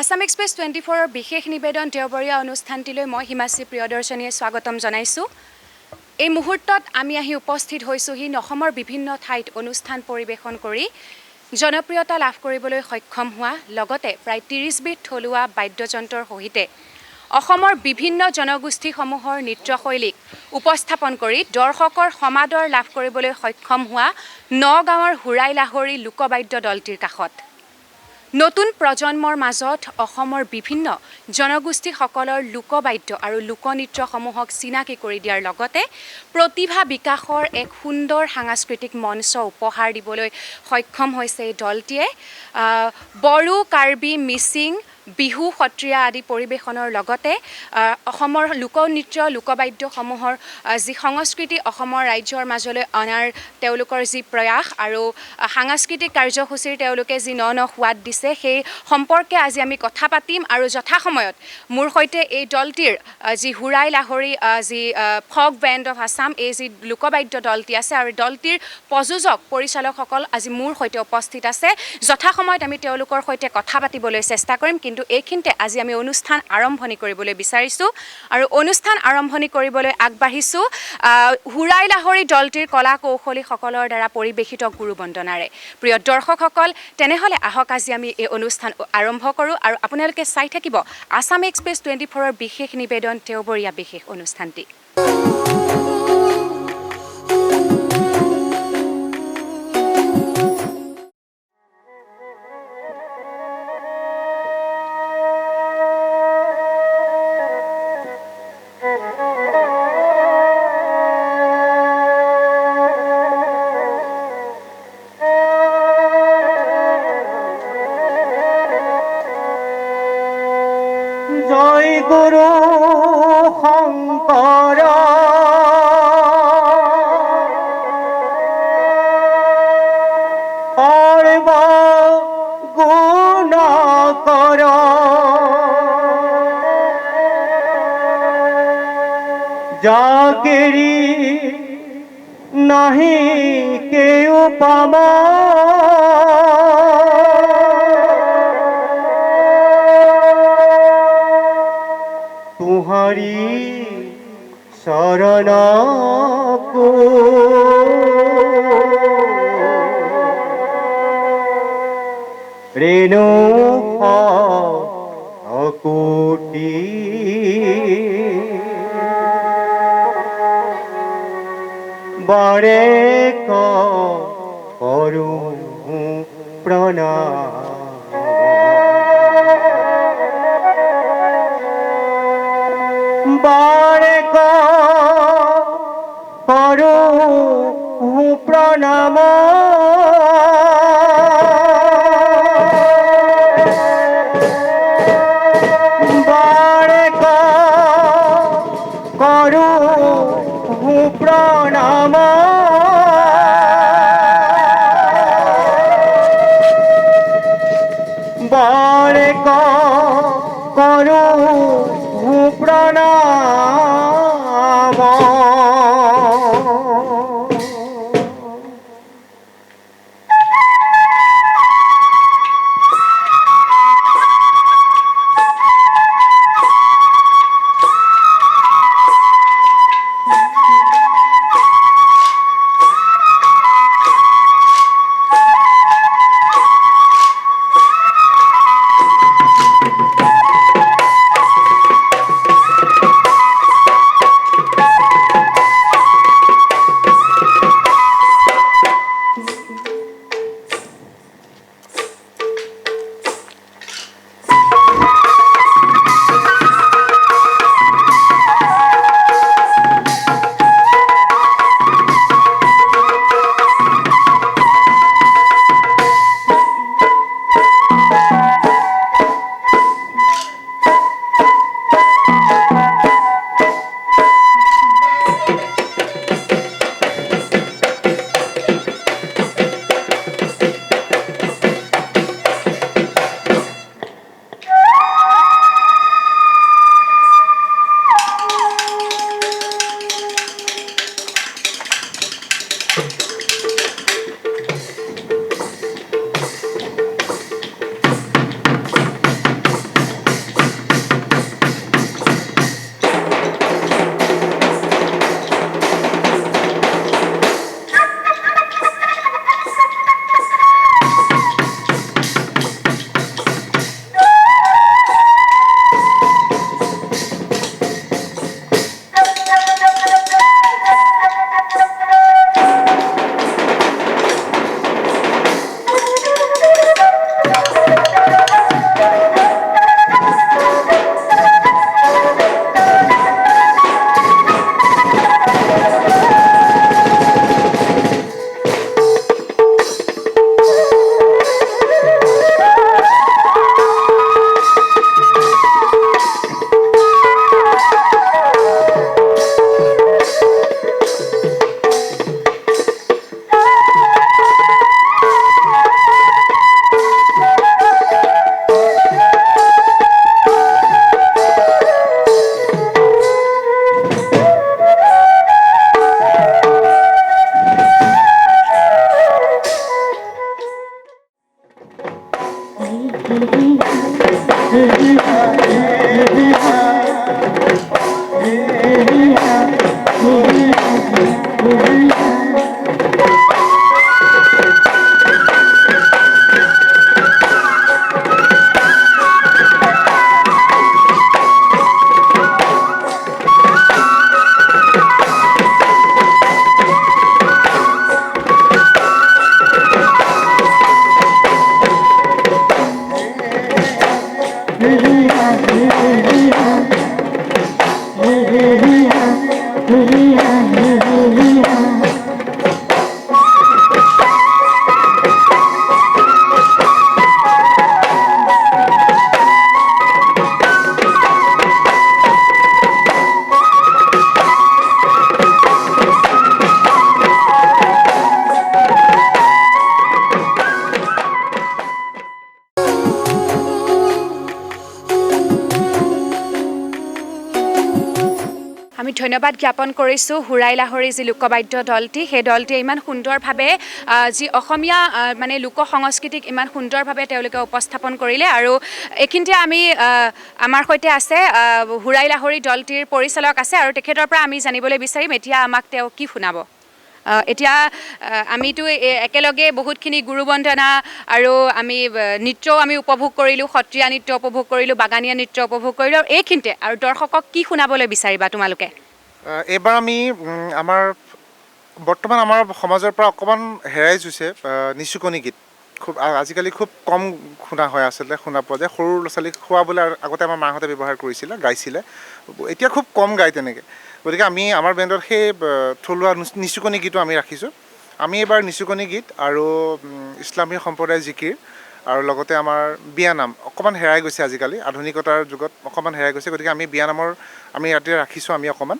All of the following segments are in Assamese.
আসাম এক্সপ্ৰেছ 24 বিশেষ নিবেদন দেওবৰীয়া অনুষ্ঠানটিলৈ মই হিমাশ্ৰী প্ৰিয়দৰ্শনীয়ে স্বাগতম জনাইছোঁ। এই মুহূৰ্তত আমি আহি উপস্থিত হৈছোহি অসমৰ বিভিন্ন ঠাইত অনুষ্ঠান পৰিৱেশন কৰি জনপ্ৰিয়তা লাভ কৰিবলৈ সক্ষম হোৱা লগতে প্ৰায় 30 বিধ থলুৱা বাদ্যযন্ত্ৰৰ সহিতে অসমৰ বিভিন্ন জনগোষ্ঠীসমূহৰ নৃত্যশৈলীক উপস্থাপন কৰি দৰ্শকৰ সমাদৰ লাভ কৰিবলৈ সক্ষম হোৱা নগাঁৱৰ হুৰাই লাহৰী লোকবাদ্য দলটিৰ কাষত নতুন প্ৰজন্মৰ মাজত অসমৰ বিভিন্ন জনগোষ্ঠীসকলৰ লোকবাদ্য আৰু লোকনৃত্যসমূহক চিনাকি কৰি দিয়াৰ লগতে প্ৰতিভা বিকাশৰ এক সুন্দৰ সাংস্কৃতিক মঞ্চ উপহাৰ দিবলৈ সক্ষম হৈছে এই দলটিয়ে। বড়ো, কাৰ্বি, মিচিং, বিহু, সত্ৰীয়া আদি পৰিৱেশনৰ লগতে অসমৰ লোকনৃত্য লোকবাদ্যসমূহৰ যি সংস্কৃতি অসমৰ ৰাজ্যৰ মাজলৈ অনাৰ তেওঁলোকৰ যি প্ৰয়াস আৰু সাংস্কৃতিক কাৰ্যসূচীৰ তেওঁলোকে যি ন সোৱাদ দিছে সেই সম্পৰ্কে আজি আমি কথা পাতিম আৰু যথাসময়ত মোৰ সৈতে এই দলটিৰ যি হুৰাই লাহৰী যি ফক বেণ্ড অফ আছাম এই যি লোকবাদ্য দলটি আছে আৰু দলটিৰ প্ৰযোজক পৰিচালকসকল আজি মোৰ সৈতে উপস্থিত আছে। যথাসময়ত আমি তেওঁলোকৰ সৈতে কথা পাতিবলৈ চেষ্টা কৰিম, কিন্তু এইখিনিতে আজি আমি অনুষ্ঠান আৰম্ভণি কৰিবলৈ বিচাৰিছোঁ আৰু অনুষ্ঠান আৰম্ভণি কৰিবলৈ আগবাঢ়িছোঁ হুৰাই লাহৰী দলটিৰ কলা কৌশলীসকলৰ দ্বাৰা পৰিৱেশিত গুৰু বন্দনাৰে। প্ৰিয় দৰ্শকসকল, তেনেহ'লে আহক আজি আমি এই অনুষ্ঠান আৰম্ভ কৰোঁ আৰু আপোনালোকে চাই থাকিব আসাম এক্সপ্ৰেছ 24ৰ বিশেষ নিবেদন দেওবৰীয়া বিশেষ অনুষ্ঠানটি। জয় গুৰু শংকৰ সৰ্ব গুণ কৰ জাগেৰি নাহি কেউ পাম तुम्हारी शरण को रेणु अकोटी बड़े करू प्रणाम बारे करो प्रणाम बारे करो प्रणाम बारे करो प्रणाम। আমি ধন্যবাদ জ্ঞাপন কৰিছোঁ হুৰাই লাহৰী যি লোকবাদ্য দলটি সেই দলটিয়ে ইমান সুন্দৰভাৱে যি অসমীয়া মানে লোক সংস্কৃতিক ইমান সুন্দৰভাৱে তেওঁলোকে উপস্থাপন কৰিলে আৰু এইখিনিতে আমি আমাৰ সৈতে আছে হুৰাই লাহৰী দলটিৰ পৰিচালক আছে আৰু তেখেতৰ পৰা আমি জানিবলৈ বিচাৰিম এতিয়া আমাক তেওঁ কি শুনাব এতিয়া আমিতো একেলগে বহুতখিনি গুৰু বন্দনা আৰু আমি নৃত্যও আমি উপভোগ কৰিলোঁ সত্ৰীয়া নৃত্য উপভোগ কৰিলোঁ বাগানীয়া নৃত্য উপভোগ কৰিলোঁ এইখিনিতে আৰু দৰ্শকক কি শুনাবলৈ বিচাৰিবা তোমালোকে এইবাৰ আমি আমাৰ বৰ্তমান আমাৰ সমাজৰ পৰা অকণমান হেৰাই গৈছে নিচুকনি গীত খুব আজিকালি খুব কম শুনা হয় আচলতে শুনা পোৱা যায় সৰু ল'ৰা ছোৱালীক খোৱাবলৈ আগতে আমাৰ মাহঁতে ব্যৱহাৰ কৰিছিলে গাইছিলে এতিয়া খুব কম গায় তেনেকৈ গতিকে আমি আমাৰ বেণ্ডত সেই থলুৱা নিচুকনি গীতো আমি ৰাখিছোঁ আমি এইবাৰ নিচুকনি গীত আৰু ইছলামী সম্প্ৰদায়ৰ জিকিৰ আৰু লগতে আমাৰ বিয়ানাম অকণমান হেৰাই গৈছে আজিকালি আধুনিকতাৰ যুগত অকণমান হেৰাই গৈছে গতিকে আমি বিয়ানামৰ আমি ইয়াতে ৰাখিছোঁ আমি অকণমান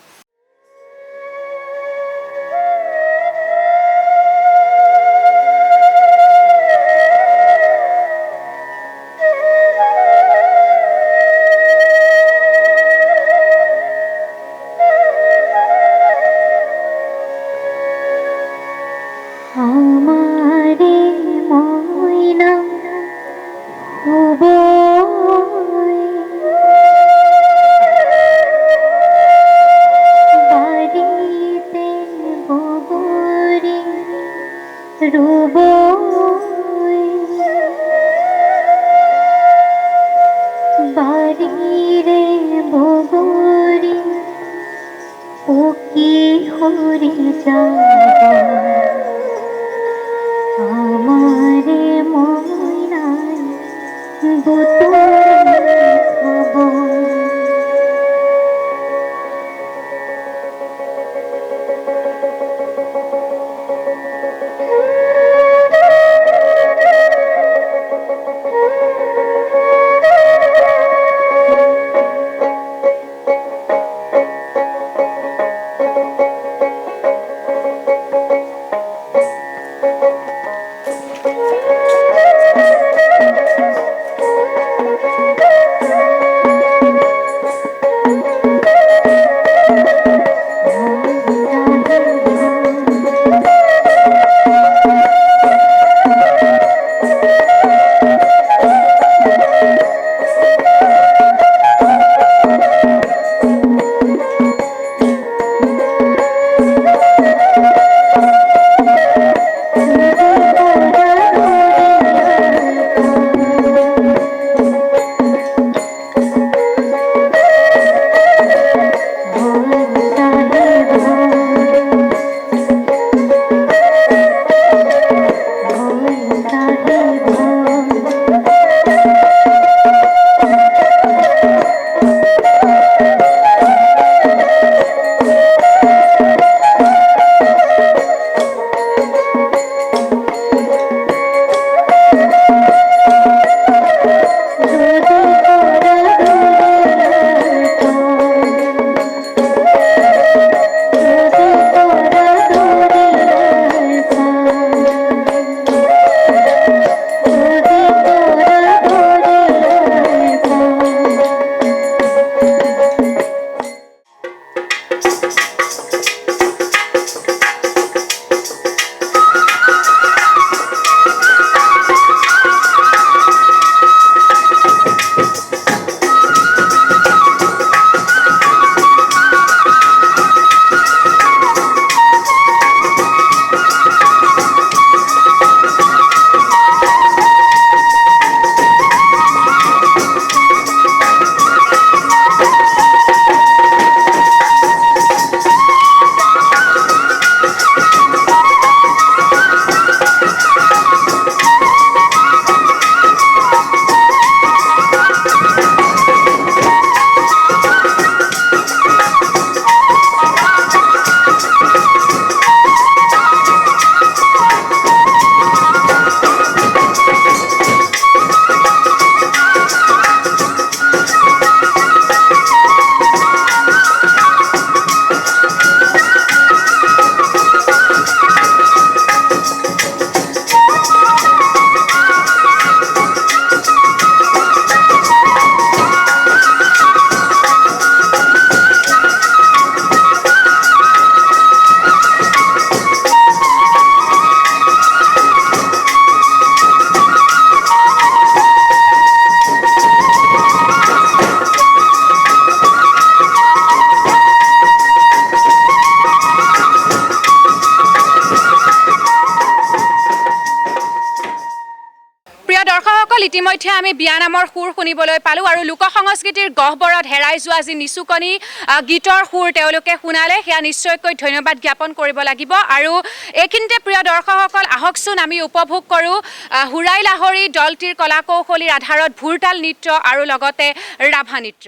নিচুকনি বিয়ানামৰ সুৰ শুনিবলৈ পালোঁ আৰু লোক সংস্কৃতিৰ গহ্বৰত হেৰাই যোৱা যি নিচুকনি গীতৰ সুৰ তেওঁলোকে শুনালে সেয়া নিশ্চয়কৈ ধন্যবাদ জ্ঞাপন কৰিব লাগিব আৰু এইখিনিতে প্ৰিয় দৰ্শকসকল আহকচোন আমি উপভোগ কৰোঁ হুৰাই লাহৰী দলটিৰ কলা কৌশলীৰ আধাৰত ভুৰতাল নৃত্য আৰু লগতে ৰাভা নৃত্য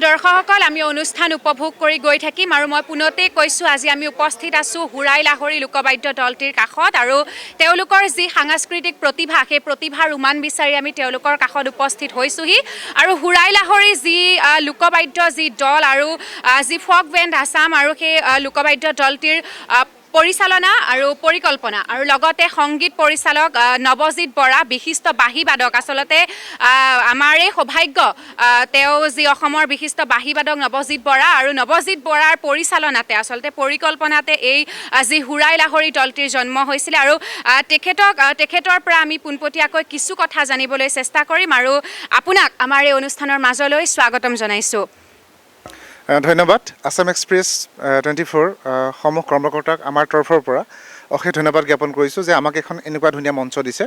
দৰ্শকসকল আমি অনুষ্ঠান উপভোগ কৰি গৈ থাকিম আৰু মই পুনতে কৈছোঁ আজি আমি উপস্থিত আছোঁ হুৰাই লাহৰী লোকবাদ্য দলটিৰ কাষত আৰু তেওঁলোকৰ যি সাংস্কৃতিক প্ৰতিভা সেই প্ৰতিভাৰ উমান বিচাৰি আমি তেওঁলোকৰ কাষত উপস্থিত হৈছোঁহি আৰু হুৰাই লাহৰী যি লোকবাদ্য যি দল আৰু যি ফক বেণ্ড আছাম আৰু সেই লোকবাদ্য দলটিৰ পৰিচালনা আৰু পৰিকল্পনা আৰু লগতে সংগীত পৰিচালক নৱজিৎ বৰা বিশিষ্ট বাঁহীবাদক আচলতে আমাৰে সৌভাগ্য তেওঁ যি অসমৰ বিশিষ্ট বাঁহীবাদক নৱজিৎ বৰা আৰু নৱজিৎ বৰাৰ পৰিচালনাতে আচলতে পৰিকল্পনাতে এই যি হুৰাই লাহৰী দলটিৰ জন্ম হৈছিলে আৰু তেখেতৰ পৰা আমি পোনপটীয়াকৈ কিছু কথা জানিবলৈ চেষ্টা কৰিম আৰু আপোনাক আমাৰ এই অনুষ্ঠানৰ মাজলৈ স্বাগতম জনাইছোঁ ধন্যবাদ আছাম এক্সপ্ৰেছ 24 সমূহ কৰ্মকৰ্তাক আমাৰ তৰফৰ পৰা অশেষ ধন্যবাদ জ্ঞাপন কৰিছোঁ যে আমাক এখন এনেকুৱা ধুনীয়া মঞ্চ দিছে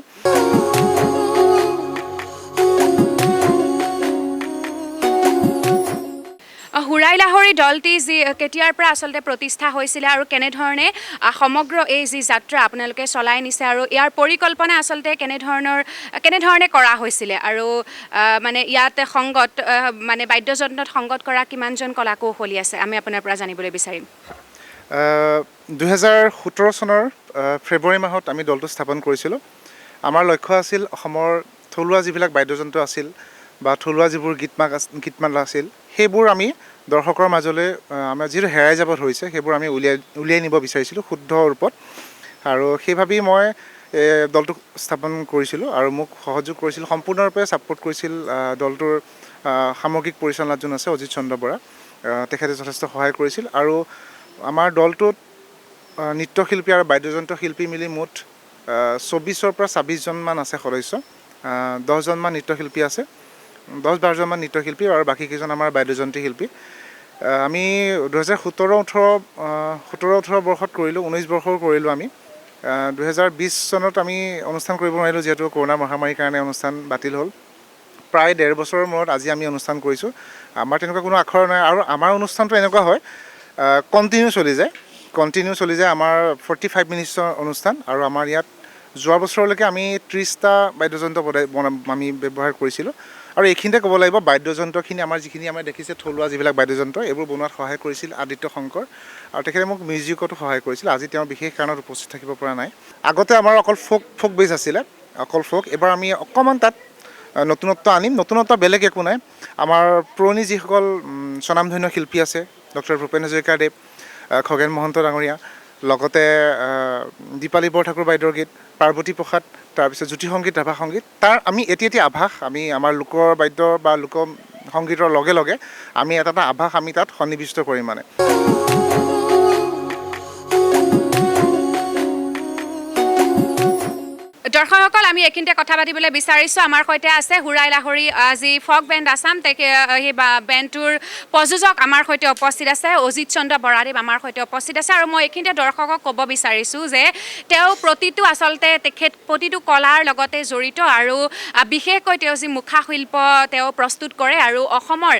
হুৰাই লাহৰী দলটি যি কেতিয়াৰ পৰা আচলতে প্ৰতিষ্ঠা হৈছিলে আৰু কেনেধৰণে সমগ্ৰ এই যি যাত্ৰা আপোনালোকে চলাই নিছে আৰু ইয়াৰ পৰিকল্পনা আচলতে কেনেধৰণে কৰা হৈছিলে আৰু মানে ইয়াত সংগত মানে বাদ্যযন্ত্ৰত সংগত কৰা কিমানজন কলা কৌশলী আছে আমি আপোনাৰ পৰা জানিবলৈ বিচাৰিম 2017 চনৰ ফেব্ৰুৱাৰী মাহত আমি দলটো স্থাপন কৰিছিলোঁ আমাৰ লক্ষ্য আছিল অসমৰ থলুৱা যিবিলাক বাদ্যযন্ত্ৰ আছিল বা থলুৱা যিবোৰ গীতমালা আছিল সেইবোৰ আমি দৰ্শকৰ মাজলৈ আমাৰ যিটো হেৰাই যাব ধৰিছে সেইবোৰ আমি উলিয়াই নিব বিচাৰিছিলোঁ শুদ্ধ ৰূপত আৰু সেইভাবেই মই দলটোক স্থাপন কৰিছিলোঁ আৰু মোক সহযোগ কৰিছিল সম্পূৰ্ণৰূপে ছাপোৰ্ট কৰিছিল দলটোৰ সামগ্ৰিক পৰিচালনাত যোন আছে অজিত চন্দ্ৰ বৰা তেখেতে যথেষ্ট সহায় কৰিছিল আৰু আমাৰ দলটোত নৃত্যশিল্পী আৰু বাদ্যযন্ত্ৰ শিল্পী মিলি মুঠ 24ৰ পৰা 26জনমান আছে সদস্য। 10জনমান নৃত্যশিল্পী আছে, 10-12জনমান নৃত্যশিল্পী আৰু বাকীকেইজন আমাৰ বাদ্যযন্ত্ৰী শিল্পী। আমি 2017-18 বৰ্ষত কৰিলোঁ, 19 বৰ্ষও কৰিলোঁ আমি। 2020 চনত আমি অনুষ্ঠান কৰিব নোৱাৰিলোঁ যিহেতু কৰোণা মহামাৰীৰ কাৰণে অনুষ্ঠান বাতিল হ'ল। প্ৰায় 1.5 বছৰৰ মূৰত আজি আমি অনুষ্ঠান কৰিছোঁ। আমাৰ তেনেকুৱা কোনো আখৰ নাই আৰু আমাৰ অনুষ্ঠানটো এনেকুৱা হয় কণ্টিনিউ চলি যায় আমাৰ 45 মিনিটছৰ অনুষ্ঠান। আৰু আমাৰ ইয়াত যোৱা বছৰলৈকে আমি 30টা বাদ্যযন্ত্ৰ আমি ব্যৱহাৰ কৰিছিলোঁ। আৰু এইখিনিতে ক'ব লাগিব বাদ্যযন্ত্ৰখিনি আমাৰ যিখিনি আমাৰ দেখিছে থলুৱা যিবিলাক বাদ্যযন্ত্ৰ এইবোৰ বনোৱাত সহায় কৰিছিল আদিত্য শংকৰ, আৰু তেখেতে মোক মিউজিকতো সহায় কৰিছিল। আজি তেওঁ বিশেষ কাৰণত উপস্থিত থাকিব পৰা নাই। আগতে আমাৰ অকল ফ'ক বেজ আছিলে, অকল ফ'ক। এবাৰ আমি অকণমান তাত নতুনত্ব আনিম। নতুনত্ব বেলেগ একো নাই, আমাৰ পুৰণি যিসকল স্বনামধন্য শিল্পী আছে, ডক্টৰ ভূপেন হাজৰিকাদেৱ, খগেন মহন্ত ডাঙৰীয়া, লগতে দীপালী বৰঠাকুৰ বাইদেউৰ গীত, পাৰ্বতী প্ৰসাদ, তাৰপিছত জ্যোতি সংগীত, ৰাভা সংগীত, তাৰ আমি এটি আভাস আমি আমাৰ লোকৰ বাদ্য বা লোক সংগীতৰ লগে লগে আমি এটা আভাস আমি তাত সন্নিৱিষ্ট কৰিম মানে। দৰ্শকসকল, আমি এইখিনিতে কথা পাতিবলৈ বিচাৰিছোঁ। আমাৰ সৈতে আছে হুৰাই লাহৰী যি ফক বেণ্ড আছাম, সেই বেণ্ডটোৰ প্ৰযোজক আমাৰ সৈতে উপস্থিত আছে। অজিত চন্দ্ৰ বৰাদেৱ আমাৰ সৈতে উপস্থিত আছে। আৰু মই এইখিনিতে দৰ্শকক ক'ব বিচাৰিছোঁ যে তেওঁ প্ৰতিটো কলাৰ লগতে জড়িত, আৰু বিশেষকৈ তেওঁ যি মুখাশিল্প তেওঁ প্ৰস্তুত কৰে আৰু অসমৰ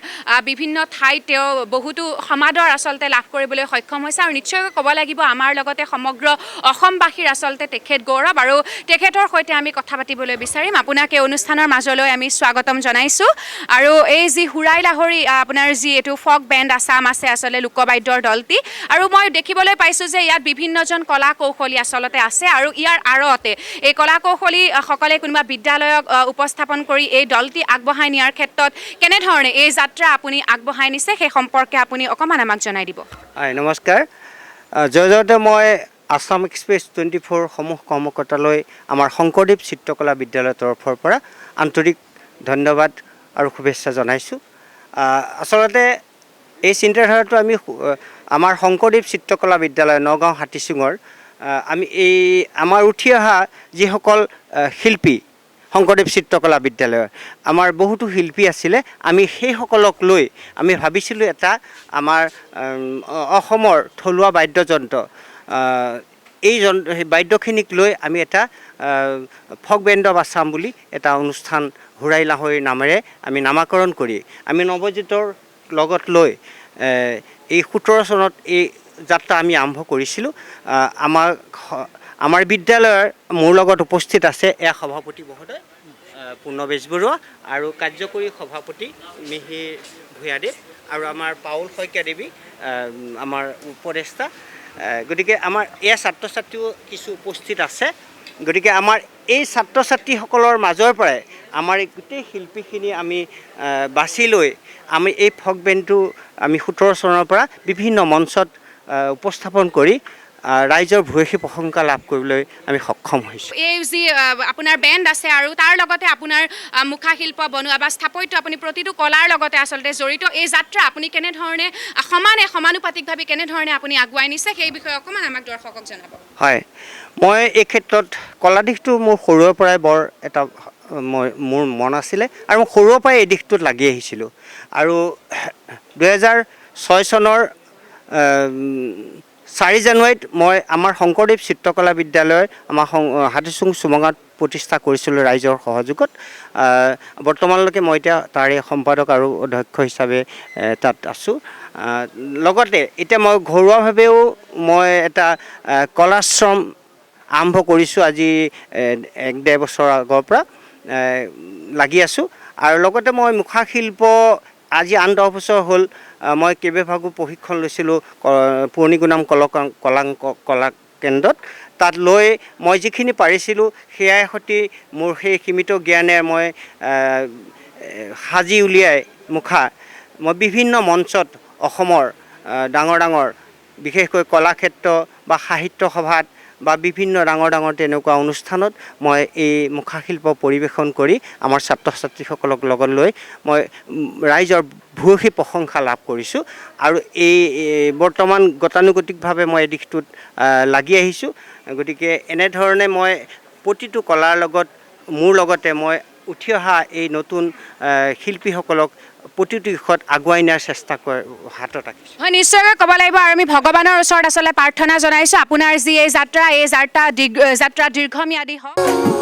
বিভিন্ন ঠাইত তেওঁ বহুতো সমাদৰ আচলতে লাভ কৰিবলৈ সক্ষম হৈছে। আৰু নিশ্চয়কৈ ক'ব লাগিব আমাৰ লগতে সমগ্ৰ অসমবাসীৰ আচলতে তেখেত গৌৰৱ, আৰু তেখেতৰ সৈতে আমি কথা পাতিবলৈ বিচাৰিম। আপোনাক এই অনুষ্ঠানৰ মাজলৈ আমি স্বাগতম জনাইছোঁ। আৰু এই যি হুৰাই লাহৰী আপোনাৰ যি এইটো ফক বেণ্ড আছাম আছে আচলতে লোকবাদ্যৰ দলটি, আৰু মই দেখিবলৈ পাইছোঁ যে ইয়াত বিভিন্নজন কলা কৌশলী আচলতে আছে। আৰু ইয়াৰ আঁৰতে এই কলা কৌশলীসকলে কোনোবা বিদ্যালয়ক উপস্থাপন কৰি এই দলটি আগবঢ়াই নিয়াৰ ক্ষেত্ৰত কেনেধৰণে এই যাত্ৰা আপুনি আগবঢ়াই নিছে সেই সম্পৰ্কে আপুনি অকণমান আমাক জনাই দিব। হয়, নমস্কাৰ। জয়তে মই আছাম এক্সপ্ৰেছ 24 সমূহ কৰ্মকৰ্তালৈ আমাৰ শংকৰদেৱ চিত্ৰকলা বিদ্যালয়ৰ তৰফৰ পৰা আন্তৰিক ধন্যবাদ আৰু শুভেচ্ছা জনাইছোঁ। আচলতে এই চিন্তাধাৰাটো আমি আমাৰ শংকৰদেৱ চিত্ৰকলা বিদ্যালয় নগাঁও হাতীচুঙৰ আমি আমাৰ উঠি অহা যিসকল শিল্পী শংকৰদেৱ চিত্ৰকলা বিদ্যালয়ৰ আমাৰ বহুতো শিল্পী আছিলে, আমি সেইসকলক লৈ আমি ভাবিছিলোঁ এটা আমাৰ অসমৰ থলুৱা বাদ্যযন্ত্ৰ এই বাদ্যখিনিক লৈ আমি এটা ফক বেণ্ড অফ আছাম বুলি এটা অনুষ্ঠান হুৰাই লাহৰীৰ নামেৰে আমি নামাকৰণ কৰি আমি নৱজিতৰ লগত লৈ এই 17 চনত এই যাত্ৰা আমি আৰম্ভ কৰিছিলোঁ। আমাৰ বিদ্যালয়ৰ মোৰ লগত উপস্থিত আছে সভাপতি মহোদয় পূৰ্ণ বেজবৰুৱা আৰু কাৰ্যকৰী সভাপতি মিহিৰ ভূঞাদেৱ আৰু আমাৰ পাউল শইকীয়া দেৱী আমাৰ উপদেষ্টা। গতিকে আমাৰ ছাত্ৰ ছাত্ৰীও কিছু উপস্থিত আছে। গতিকে আমাৰ এই ছাত্ৰ ছাত্ৰীসকলৰ মাজৰ পৰাই আমাৰ এই গোটেই শিল্পীখিনি আমি বাছি লৈ আমি এই ফক বেণ্ডটো আমি 17 চনৰ পৰা বিভিন্ন মঞ্চত উপস্থাপন কৰি ৰাইজৰ ভূয়সী প্ৰশংসা লাভ কৰিবলৈ আমি সক্ষম হৈছোঁ। এই যি আপোনাৰ বেণ্ড আছে আৰু তাৰ লগতে আপোনাৰ মুখাশিল্প বনোৱা বা স্থাপত্য আপুনি প্ৰতিটো কলাৰ লগতে আচলতে জড়িত, এই যাত্ৰা আপুনি কেনেধৰণে সমানুপাতিকভাৱে কেনেধৰণে আপুনি আগুৱাই নিছে সেই বিষয়ে অকণমান আমাক দৰ্শকক জনাব। হয়, মই এই ক্ষেত্ৰত কলা দিশটো মোৰ সৰুৰে পৰাই বৰ এটা মোৰ মন আছিলে আৰু মই সৰুৰে পৰাই এই দিশটোত লাগি আহিছিলোঁ। আৰু 2006 চনৰ 4 জানুৱাৰীত মই আমাৰ শংকৰদেৱ চিত্ৰকলা বিদ্যালয়ৰ আমাৰ হাতীচুং চুমগাঁৱত প্ৰতিষ্ঠা কৰিছিলোঁ ৰাইজৰ সহযোগত। বৰ্তমানলৈকে মই এতিয়া তাৰে সম্পাদক আৰু অধ্যক্ষ হিচাপে তাত আছোঁ। লগতে এতিয়া মই ঘৰুৱাভাৱেও মই এটা কলাশ্ৰম আৰম্ভ কৰিছোঁ। আজি 1-1.5 বছৰ আগৰ পৰা লাগি আছোঁ। আৰু লগতে মই মুখাশিল্প আজি 8-10 বছৰ হ'ল মই কেইবাভাগো প্ৰশিক্ষণ লৈছিলোঁ পুৰণি গুণাম কলা কেন্দ্ৰত। তাত লৈ মই যিখিনি পাৰিছিলোঁ সেয়াই সৈতে মোৰ সেই সীমিত জ্ঞানেৰে মই সাজি উলিয়াই মুখা মই বিভিন্ন মঞ্চত অসমৰ ডাঙৰ বিশেষকৈ কলাক্ষেত্ৰ বা সাহিত্য সভাত বা বিভিন্ন ডাঙৰ ডাঙৰ তেনেকুৱা অনুষ্ঠানত মই এই মুখাশিল্প পৰিৱেশন কৰি আমাৰ ছাত্ৰ ছাত্ৰীসকলক লগত লৈ মই ৰাইজৰ ভূয়সী প্ৰশংসা লাভ কৰিছোঁ আৰু এই বৰ্তমান গতানুগতিকভাৱে মই এই দিশটোত লাগি আহিছোঁ গতিকে এনেধৰণে মই প্ৰতিটো কলাৰ লগত মোৰ লগতে মই উঠি অহা এই নতুন শিল্পীসকলক প্ৰতিটো দিশত আগুৱাই নিয়াৰ চেষ্টা হাতত ৰাখিছোঁ হয় নিশ্চয়কৈ ক'ব লাগিব আৰু আমি ভগৱানৰ ওচৰত আচলতে প্ৰাৰ্থনা জনাইছোঁ আপোনাৰ যি এই যাত্ৰা দীৰ্ঘম্যাদী হওক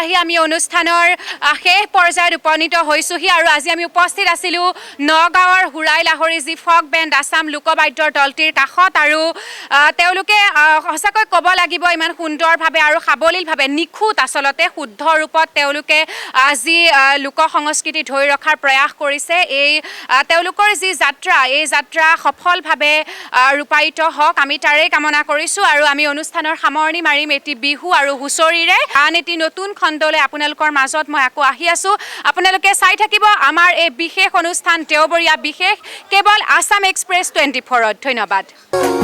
আহি আমি অনুষ্ঠানৰ শেষ পৰ্যায়ত উপনীত হৈছোহি আৰু আজি আমি উপস্থিত আছিলোঁ নগাঁৱৰ হুৰাই লাহৰী যি ফক বেণ্ড আছাম লোকবাদ্যৰ দলটিৰ কাষত আৰু তেওঁলোকে সঁচাকৈ ক'ব লাগিব ইমান সুন্দৰভাৱে আৰু সাৱলীলভাৱে নিখুঁত আচলতে শুদ্ধ ৰূপত তেওঁলোকে যি লোক সংস্কৃতি ধৰি ৰখাৰ প্ৰয়াস কৰিছে এই তেওঁলোকৰ যি যাত্ৰা এই যাত্ৰা সফলভাৱে ৰূপায়িত হওক আমি তাৰেই কামনা কৰিছোঁ আৰু আমি অনুষ্ঠানৰ সামৰণি মাৰিম এটি বিহু আৰু হুঁচৰিৰে আন এটি নতুন খণ্ডলৈ আপোনালোকৰ মাজত মই আকৌ আহি আছোঁ আপোনালোকে চাই থাকিব আমাৰ এই বিশেষ অনুষ্ঠান দেওবৰীয়া বিশেষ কেৱল আছাম এক্সপ্ৰেছ 24ত ধন্যবাদ